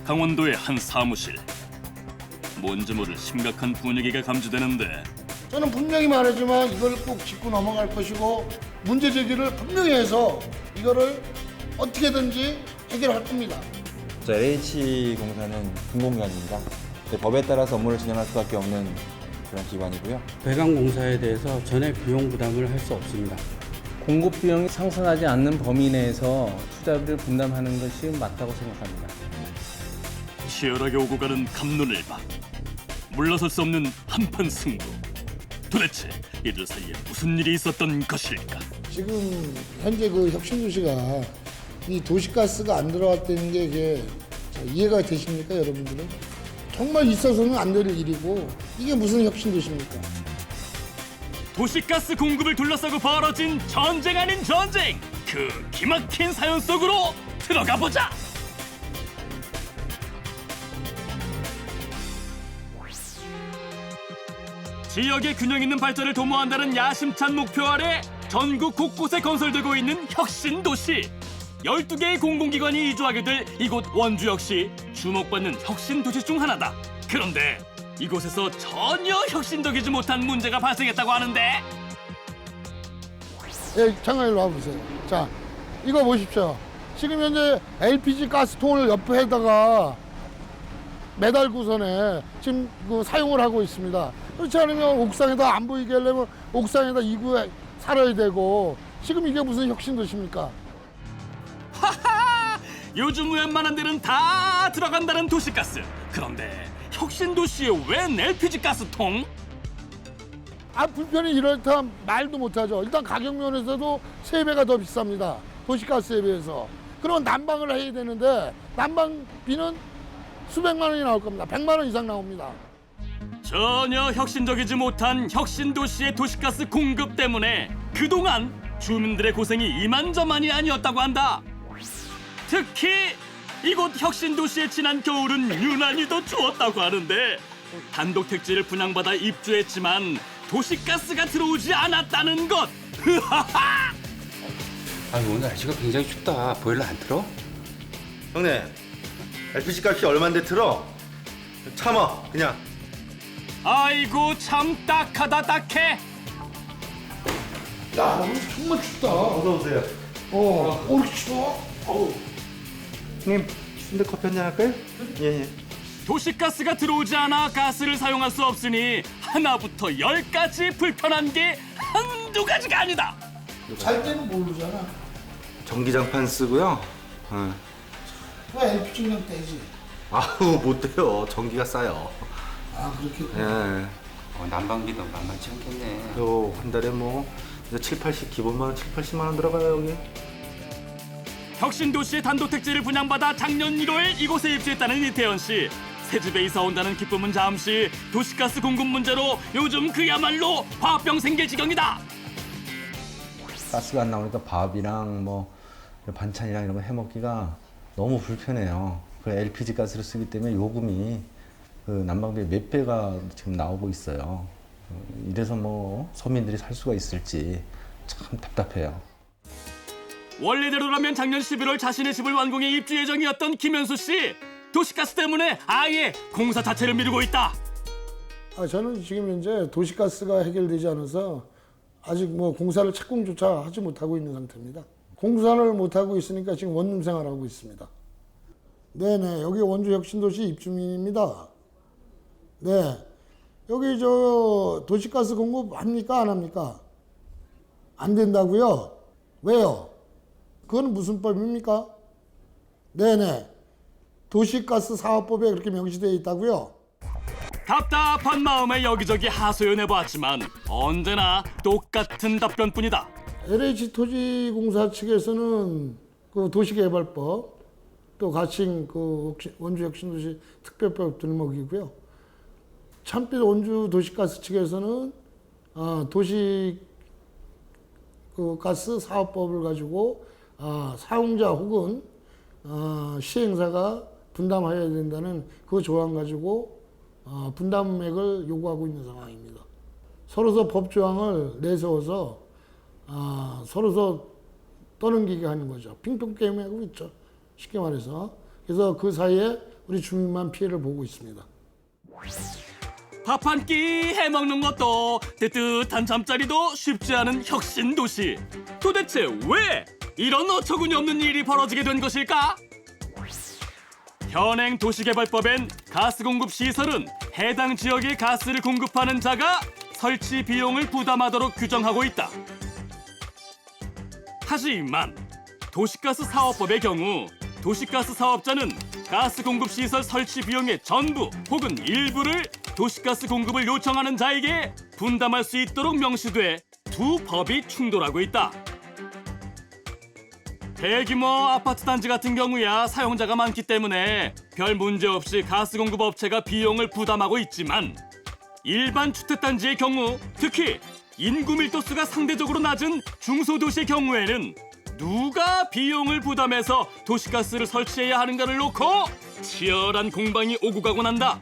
강원도의 한 사무실. 뭔지 모를 심각한 분위기가 감지되는데 저는 분명히 말하지만 이걸 꼭 짚고 넘어갈 것이고 문제 제기를 분명히 해서 이거를 어떻게든지 해결할 겁니다. LH공사는 공공기관입니다. 법에 따라서 업무를 진행할 수밖에 없는 그런 기관이고요. 배관공사에 대해서 전액 비용 부담을 할 수 없습니다. 공급 비용이 상승하지 않는 범위 내에서 투자비를 분담하는 것이 맞다고 생각합니다. 치열하게 오고 가는 갑론을박. 물러설 수 없는 한판 승부. 도대체 이들 사이에 무슨 일이 있었던 것일까? 지금 현재 그 혁신도시가 이 도시가스가 안 들어왔다는 게 이게 이해가 되십니까, 여러분들은? 정말 있어서는 안 될 일이고 이게 무슨 혁신도시입니까? 도시가스 공급을 둘러싸고 벌어진 전쟁 아닌 전쟁. 그 기막힌 사연 속으로 들어가 보자. 지역의 균형 있는 발전을 도모한다는 야심찬 목표 아래 전국 곳곳에 건설되고 있는 혁신도시. 12개의 공공기관이 이주하게 될 이곳 원주 역시 주목받는 혁신도시 중 하나다. 그런데 이곳에서 전혀 혁신적이지 못한 문제가 발생했다고 하는데 예, 잠깐 일로 와보세요. 자, 이거 보십시오. 지금 현재 LPG 가스통을 옆에다가 매달고선에 지금 그 사용을 하고 있습니다. 그렇지 않으면 옥상에다 안 보이게 하려면 옥상에다 이구에 살아야 되고 지금 이게 무슨 혁신도시입니까? 하하! 요즘 웬만한 데는 다 들어간다는 도시가스. 그런데 혁신도시에 웬 LPG 가스통? 아, 불편이 이렇다 말도 못하죠. 일단 가격 면에서도 3배가 더 비쌉니다. 도시가스에 비해서. 그러면 난방을 해야 되는데 난방비는 수백만 원이 나올 겁니다. 100만 원 이상 나옵니다. 전혀 혁신적이지 못한 혁신도시의 도시가스 공급 때문에 그동안 주민들의 고생이 이만저만이 아니었다고 한다. 특히 이곳 혁신도시의 지난 겨울은 유난히도 추웠다고 하는데 단독 택지를 분양받아 입주했지만 도시가스가 들어오지 않았다는 것. 흐하하! 오늘 날씨가 굉장히 춥다. 보일러 안 틀어? 형네, LPG 값이 얼만데 틀어? 참아, 그냥. 아이고 참 딱하다 딱해. 야, 오늘 정말 춥다. 어서 오세요. 이렇게 추워? 형님, 순대 커피 한잔 할까요? 예, 예. 도시가스가 들어오지 않아 가스를 사용할 수 없으니 하나부터 10까지 불편한 게 한두 가지가 아니다. 잘 때는 모르잖아. 전기장판 쓰고요. 왜 LPG 그냥 떼지? 아우, 못 돼요. 전기가 싸요. 아, 그렇게. 예. 난방비도 만만치 않겠네. 한 달에 뭐 이제 7, 80 기본만 7, 80만 원 들어가요, 여기. 혁신도시의 단독택지를 분양받아 작년 1월 이곳에 입주했다는 이태현 씨. 새 집에 이사 온다는 기쁨은 잠시, 도시가스 공급 문제로 요즘 그야말로 화병 생길 지경이다. 가스가 안 나오니까 밥이랑 뭐 반찬이랑 이런 거 해먹기가 너무 불편해요. 그 LPG 가스를 쓰기 때문에 요금이 그 난방비 몇 배가 지금 나오고 있어요. 이래서 뭐 서민들이 살 수가 있을지 참 답답해요. 원래대로라면 작년 11월 자신의 집을 완공해 입주 예정이었던 김현수 씨. 도시가스 때문에 아예 공사 자체를 미루고 있다. 저는 지금 현재 도시가스가 해결되지 않아서 아직 뭐 공사를 착공조차 하지 못하고 있는 상태입니다. 공사를 못하고 있으니까 지금 원룸 생활하고 있습니다. 네네, 여기 원주 혁신도시 입주민입니다. 네, 여기 저 도시가스 공급 합니까 안 합니까? 안 된다고요? 왜요? 그건 무슨 법입니까? 네네, 도시가스 사업법에 그렇게 명시되어 있다고요? 답답한 마음에 여기저기 하소연해보았지만 언제나 똑같은 답변뿐이다. LH토지공사 측에서는 그 도시개발법 또 가칭 그 원주혁신도시 특별법 들먹이고요. 참빛 원주도시가스 측에서는 도시 그 가스 사업법을 가지고 사용자 혹은 시행사가 분담해야 된다는 그 조항 가지고 분담액을 요구하고 있는 상황입니다. 서로서 법 조항을 내세워서 서로서 떠넘기게 하는 거죠. 핑퐁 게임 하고 있죠. 쉽게 말해서. 그래서 그 사이에 우리 주민만 피해를 보고 있습니다. 밥 한 끼 해먹는 것도 뜨뜻한 잠자리도 쉽지 않은 혁신도시. 도대체 왜 이런 어처구니 없는 일이 벌어지게 된 것일까? 현행 도시개발법엔 가스 공급 시설은 해당 지역에 가스를 공급하는 자가 설치 비용을 부담하도록 규정하고 있다. 하지만 도시가스 사업법의 경우 도시가스 사업자는 가스 공급 시설 설치 비용의 전부 혹은 일부를 도시가스 공급을 요청하는 자에게 분담할 수 있도록 명시돼 두 법이 충돌하고 있다. 대규모 아파트 단지 같은 경우야 사용자가 많기 때문에 별 문제 없이 가스 공급 업체가 비용을 부담하고 있지만 일반 주택 단지의 경우, 특히 인구 밀도수가 상대적으로 낮은 중소도시의 경우에는 누가 비용을 부담해서 도시가스를 설치해야 하는가를 놓고 치열한 공방이 오고 가고 난다.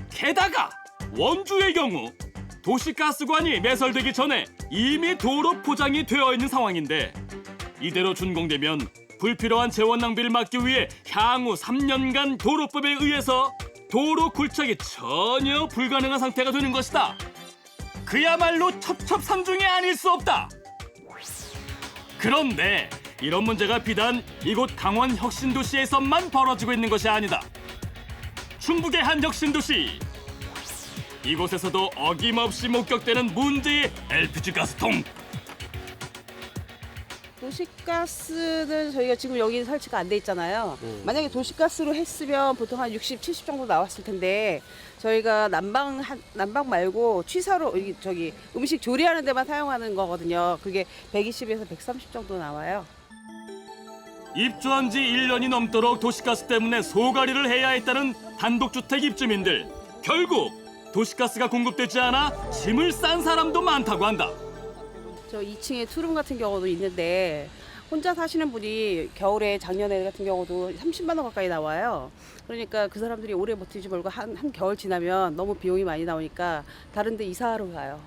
게다가 원주의 경우 도시가스관이 매설되기 전에 이미 도로 포장이 되어 있는 상황인데 이대로 준공되면 불필요한 재원 낭비를 막기 위해 향후 3년간 도로법에 의해서 도로 굴착이 전혀 불가능한 상태가 되는 것이다. 그야말로 첩첩산중이 아닐 수 없다. 그런데 이런 문제가 비단 이곳 강원 혁신도시에서만 벌어지고 있는 것이 아니다. 충북의 한 혁신도시. 이곳에서도 어김없이 목격되는 문제의 LPG 가스통. 도시가스는 저희가 지금 여기 설치가 안 돼 있잖아요. 만약에 도시가스로 했으면 보통 한 60, 70 정도 나왔을 텐데 저희가 난방 말고 취사로 저기 음식 조리하는 데만 사용하는 거거든요. 그게 120에서 130 정도 나와요. 입주한 지 1년이 넘도록 도시가스 때문에 소가리를 해야 했다는 단독주택 입주민들. 결국 도시가스가 공급되지 않아 짐을 싼 사람도 많다고 한다. 저 2층에 투룸 같은 경우도 있는데 혼자 사시는 분이 겨울에 작년에 같은 경우도 30만 원 가까이 나와요. 그러니까 그 사람들이 오래 버티지 말고 한 겨울 지나면 너무 비용이 많이 나오니까 다른 데 이사하러 가요.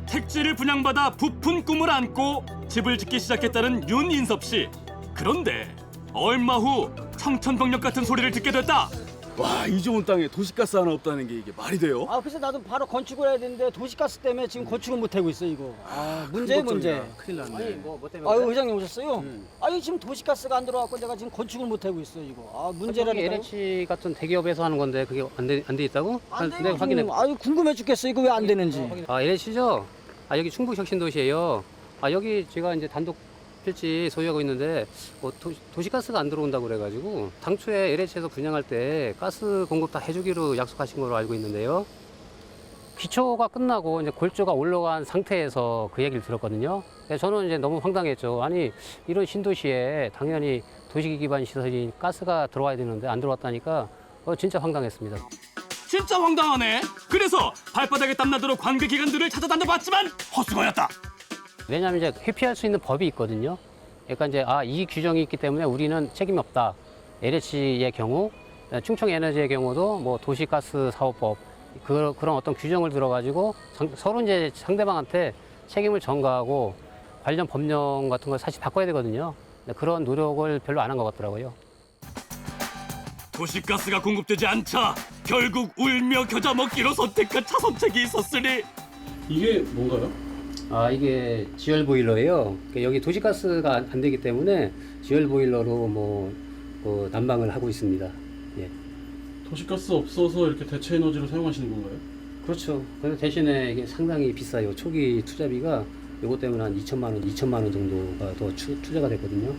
택지를 분양받아 부푼 꿈을 안고 집을 짓기 시작했다는 윤인섭 씨. 그런데 얼마 후 청천벽력 같은 소리를 듣게 됐다. 와, 이 좋은 땅에 도시가스 하나 없다는 게 이게 말이 돼요? 아, 그래서 나도 바로 건축을 해야 되는데 도시가스 때문에 지금 건축을 못 하고 있어 이거. 아, 문제야 문제. 큰일 났네. 아니 뭐 때문에? 아유 의장님 오셨어요? 아니 지금 도시가스가 안 들어왔고 내가 지금 건축을 못 하고 있어 이거. 아 문제라니까. LH 같은 대기업에서 하는 건데 그게 안 돼 있다고? 안 돼요. 내가 확인해. 아유 궁금해 죽겠어 이거 왜 안 되는지. 아, LH죠? 아, 여기 충북 혁신도시예요. 아, 여기 제가 이제 단독 필지 소유하고 있는데 도시가스가 안 들어온다고 그래가지고 당초에 LH에서 분양할 때 가스 공급 다 해주기로 약속하신 걸로 알고 있는데요. 기초가 끝나고 이제 골조가 올라간 상태에서 그 얘기를 들었거든요. 저는 이제 너무 황당했죠. 아니, 이런 신도시에 당연히 도시 기반 시설이 가스가 들어와야 되는데 안 들어왔다니까 진짜 황당했습니다. 진짜 황당하네. 그래서 발바닥에 땀나도록 관계기관들을 찾아다녀봤지만 헛수고였다. 왜냐하면 이제 회피할 수 있는 법이 있거든요. 그러니까 이제 이 규정이 있기 때문에 우리는 책임이 없다. LH의 경우, 충청에너지의 경우도 뭐 도시가스 사업법 그런 어떤 규정을 들어가지고 서로 이제 상대방한테 책임을 전가하고 관련 법령 같은 걸 사실 바꿔야 되거든요. 그런 노력을 별로 안 한 것 같더라고요. 도시가스가 공급되지 않자 결국 울며 겨자 먹기로 선택한 차선책이 있었으니 이게 뭔가요? 아, 이게 지열 보일러예요. 그러니까 여기 도시가스가 안 되기 때문에 지열 보일러로 난방을 하고 있습니다. 예. 도시가스 없어서 이렇게 대체 에너지로 사용하시는 건가요? 그렇죠. 근데 대신에 이게 상당히 비싸요. 초기 투자비가 이것 때문에 한 2천만 원 정도가 더 투자가 됐거든요.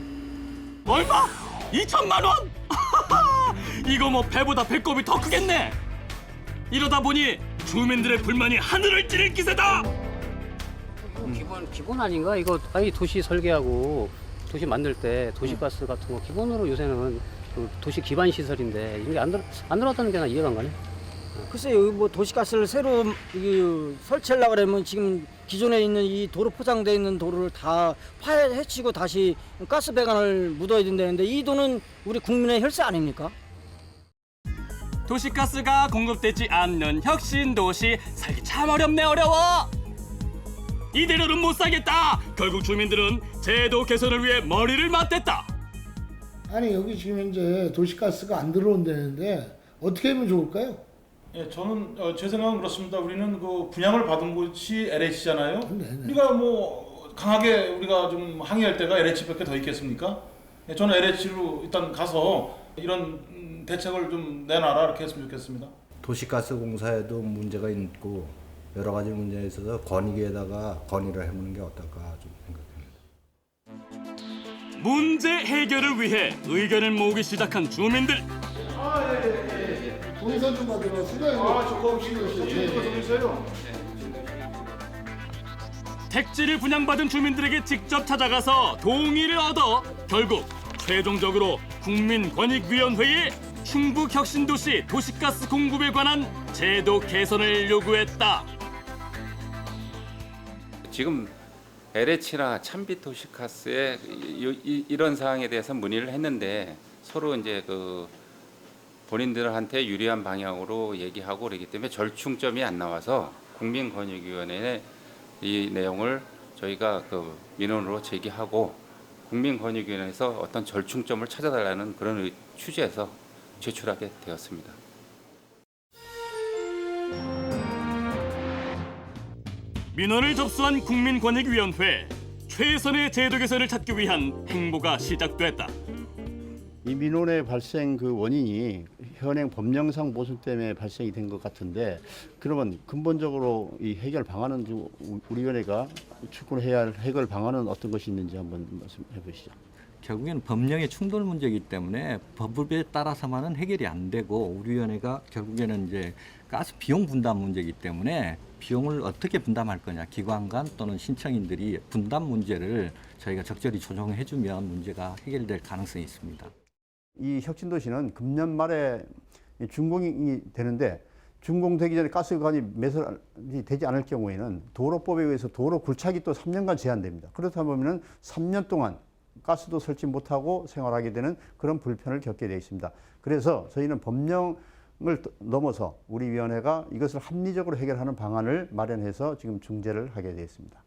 얼마? 2천만 원? 이거 뭐 배보다 배꼽이 더 크겠네. 이러다 보니 주민들의 불만이 하늘을 찌를 기세다. 기본 아닌가? 이거 아니 도시 설계하고 도시 만들 때 도시가스 같은 거 기본으로 요새는 그 도시 기반 시설인데 이게 안 들어왔다는 게 난 이해가 안 가네. 글쎄 여기 뭐 도시가스를 새로 설치하려고 그러면 지금 기존에 있는 이 도로 포장되어 있는 도로를 다 파헤치고 다시 가스 배관을 묻어야 된다는데 이 돈은 우리 국민의 혈세 아닙니까? 도시가스가 공급되지 않는 혁신도시 살기 참 어려워. 이대로는 못 살겠다. 결국 주민들은 제도 개선을 위해 머리를 맞댔다. 아니 여기 지금 현재 도시가스가 안 들어온다는데 어떻게 하면 좋을까요? 예, 저는 제 생각은 그렇습니다. 우리는 그 분양을 받은 곳이 LH잖아요. 네네. 우리가 뭐 강하게 우리가 좀 항의할 때가 LH밖에 더 있겠습니까? 예, 저는 LH로 일단 가서 이런 대책을 좀 내놔라 이렇게 했으면 좋겠습니다. 도시가스공사에도 문제가 있고 여러 가지 문제에 있어서 권익위에다가 건의를 해보는 게 어떨까 좀 생각합니다. 문제 해결을 위해 의견을 모으기 시작한 주민들. 동의서 좀 받으러 저기서요. 택지를 분양받은 주민들에게 직접 찾아가서 동의를 얻어 결국 최종적으로 국민권익위원회에 충북혁신도시 도시가스 공급에 관한 제도 개선을 요구했다. 지금 LH나 찬빛도시가스에 이런 사항에 대해서 문의를 했는데 서로 이제 그 본인들한테 유리한 방향으로 얘기하고 그러기 때문에 절충점이 안 나와서 국민권익위원회에 이 내용을 저희가 그 민원으로 제기하고 국민권익위원회에서 어떤 절충점을 찾아달라는 그런 취지에서 제출하게 되었습니다. 민원을 접수한 국민권익위원회. 최선의 제도 개선을 찾기 위한 행보가 시작됐다. 이 민원의 발생 그 원인이 현행 법령상 모순 때문에 발생이 된 것 같은데 그러면 근본적으로 이 해결 방안은 우리 위원회가 추구해야 할 해결 방안은 어떤 것이 있는지 한번 말씀해 보시죠. 결국에는 법령의 충돌 문제이기 때문에 법에 따라서만은 해결이 안 되고 우리 위원회가 결국에는 이제 가스 비용 분담 문제이기 때문에 비용을 어떻게 분담할 거냐 기관 간 또는 신청인들이 분담 문제를 저희가 적절히 조정해주면 문제가 해결될 가능성이 있습니다. 이 혁신도시는 금년 말에 준공이 되는데 준공되기 전에 가스관이 매설이 되지 않을 경우에는 도로법에 의해서 도로 굴착이 또 3년간 제한됩니다. 그렇다 보면 3년 동안 가스도 설치 못하고 생활하게 되는 그런 불편을 겪게 되어 있습니다. 그래서 저희는 법령을 넘어서 우리 위원회가 이것을 합리적으로 해결하는 방안을 마련해서 지금 중재를 하게 되어 있습니다.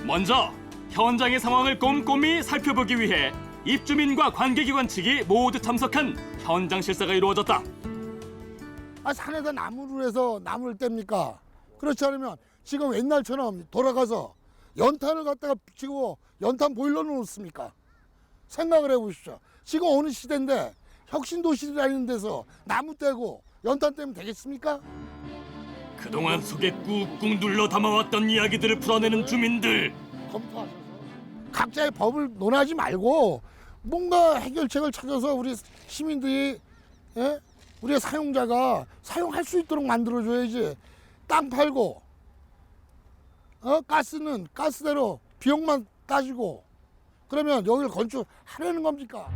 먼저 현장의 상황을 꼼꼼히 살펴보기 위해 입주민과 관계기관 측이 모두 참석한 현장 실사가 이루어졌다. 산에다 나무를 해서 나무를 뗍니까? 그렇지 않으면 지금 옛날처럼 돌아가서 연탄을 갖다가 붙이고 연탄 보일러 놓습니까? 생각을 해보십시오. 지금 어느 시대인데 혁신도시라는 데서 나무 떼고 연탄 떼면 되겠습니까? 그동안 속에 꾹꾹 눌러 담아왔던 이야기들을 풀어내는 주민들. 검토하셔서 각자의 법을 논하지 말고 뭔가 해결책을 찾아서 우리 시민들이 우리의 사용자가 사용할 수 있도록 만들어줘야지. 땅 팔고 가스는 가스대로 비용만 따지고 그러면 여기를 건축하려는 겁니까?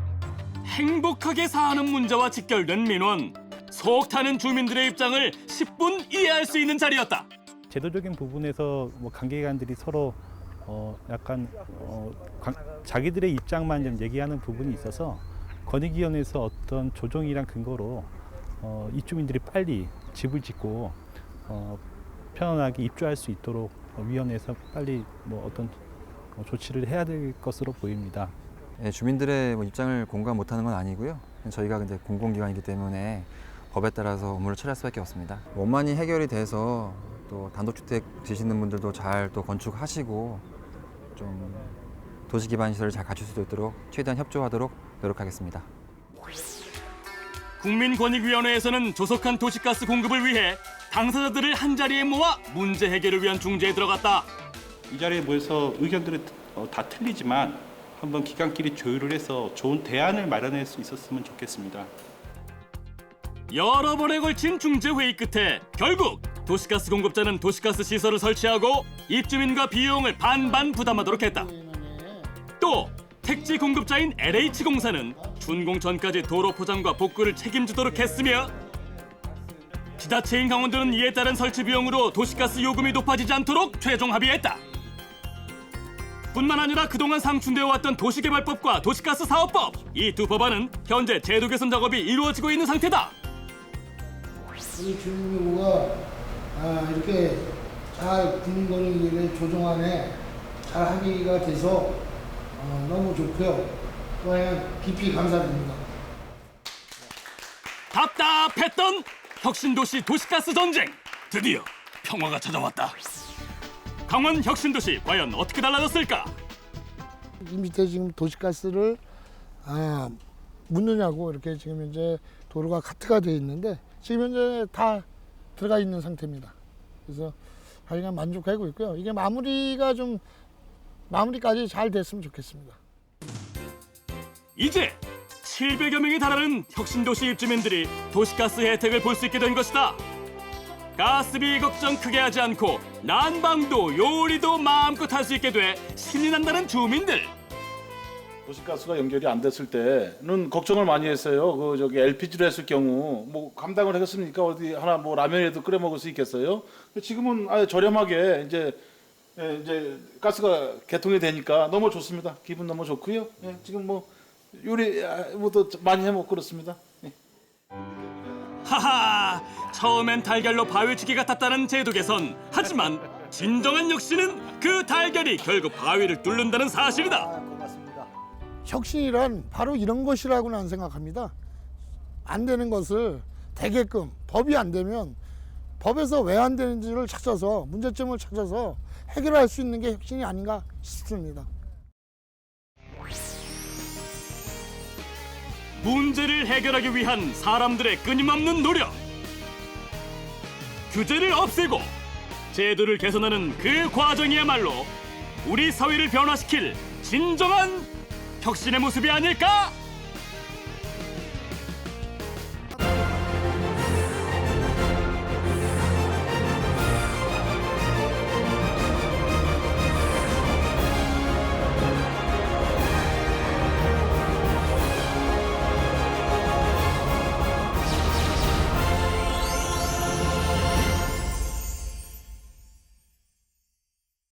행복하게 사는 문제와 직결된 민원. 속 타는 주민들의 입장을 10분 이해할 수 있는 자리였다. 제도적인 부분에서 뭐 관계기관들이 서로 약간 자기들의 입장만 좀 얘기하는 부분이 있어서 권익위원회에서 어떤 조정이란 근거로 입주민들이 빨리 집을 짓고 편안하게 입주할 수 있도록 위원회에서 빨리 뭐 어떤 조치를 해야 될 것으로 보입니다. 예, 주민들의 입장을 공감 못하는 건 아니고요. 저희가 이제 공공기관이기 때문에 법에 따라서 업무를 처리할 수밖에 없습니다. 원만히 해결이 돼서 또 단독주택 지시는 분들도 잘 또 건축하시고 좀 도시 기반 시설을 잘 갖출 수 있도록 최대한 협조하도록 노력하겠습니다. 국민권익위원회에서는 조속한 도시가스 공급을 위해 당사자들을 한자리에 모아 문제 해결을 위한 중재에 들어갔다. 이 자리에 모여서 의견들은 다 틀리지만 한번 기관끼리 조율을 해서 좋은 대안을 마련할 수 있었으면 좋겠습니다. 여러 번에 걸친 중재 회의 끝에 결국 도시가스 공급자는 도시가스 시설을 설치하고 입주민과 비용을 반반 부담하도록 했다. 또 택지 공급자인 LH공사는 준공 전까지 도로 포장과 복구를 책임지도록 했으며 지자체인 강원도는 이에 따른 설치 비용으로 도시가스 요금이 높아지지 않도록 최종 합의했다. 뿐만 아니라 그동안 상충되어 왔던 도시개발법과 도시가스 사업법, 이 두 법안은 현재 제도 개선 작업이 이루어지고 있는 상태다. 우리 주민요구가 이렇게 잘 국민권익위를 조정안에 잘 합의가 돼서 너무 좋고요. 과연 깊이 감사드립니다. 답답했던 혁신도시 도시가스 전쟁, 드디어 평화가 찾아왔다. 강원 혁신도시 과연 어떻게 달라졌을까? 이 밑에 지금 도시가스를 묻느냐고 이렇게 지금 현재 도로가 카트가 되어 있는데 지금 현재 다 들어가 있는 상태입니다. 그래서 저희가 만족하고 있고요. 이게 마무리까지 잘 됐으면 좋겠습니다. 이제 700여 명에 달하는 혁신도시 입주민들이 도시가스 혜택을 볼 수 있게 된 것이다. 가스비 걱정 크게 하지 않고 난방도 요리도 마음껏 할 수 있게 돼 신이 난다는 주민들. 도시가스가 연결이 안 됐을 때는 걱정을 많이 했어요. LPG로 했을 경우 뭐 감당을 하겠습니까? 어디 하나 뭐 라면이라도 끓여 먹을 수 있겠어요? 지금은 아예 저렴하게 이제 가스가 개통이 되니까 너무 좋습니다. 기분 너무 좋고요. 지금 뭐 요리 뭐도 많이 해 먹고 그렇습니다. 하하, 처음엔 달걀로 바위치기 같았다는 제도 개선. 하지만 진정한 혁신은 그 달걀이 결국 바위를 뚫는다는 사실이다. 혁신이란 바로 이런 것이라고 난 생각합니다. 안 되는 것을 되게끔, 법이 안 되면 법에서 왜 안 되는지를 찾아서, 문제점을 찾아서 해결할 수 있는 게 혁신이 아닌가 싶습니다. 문제를 해결하기 위한 사람들의 끊임없는 노력. 규제를 없애고 제도를 개선하는 그 과정이야말로 우리 사회를 변화시킬 진정한 혁신의 모습이 아닐까?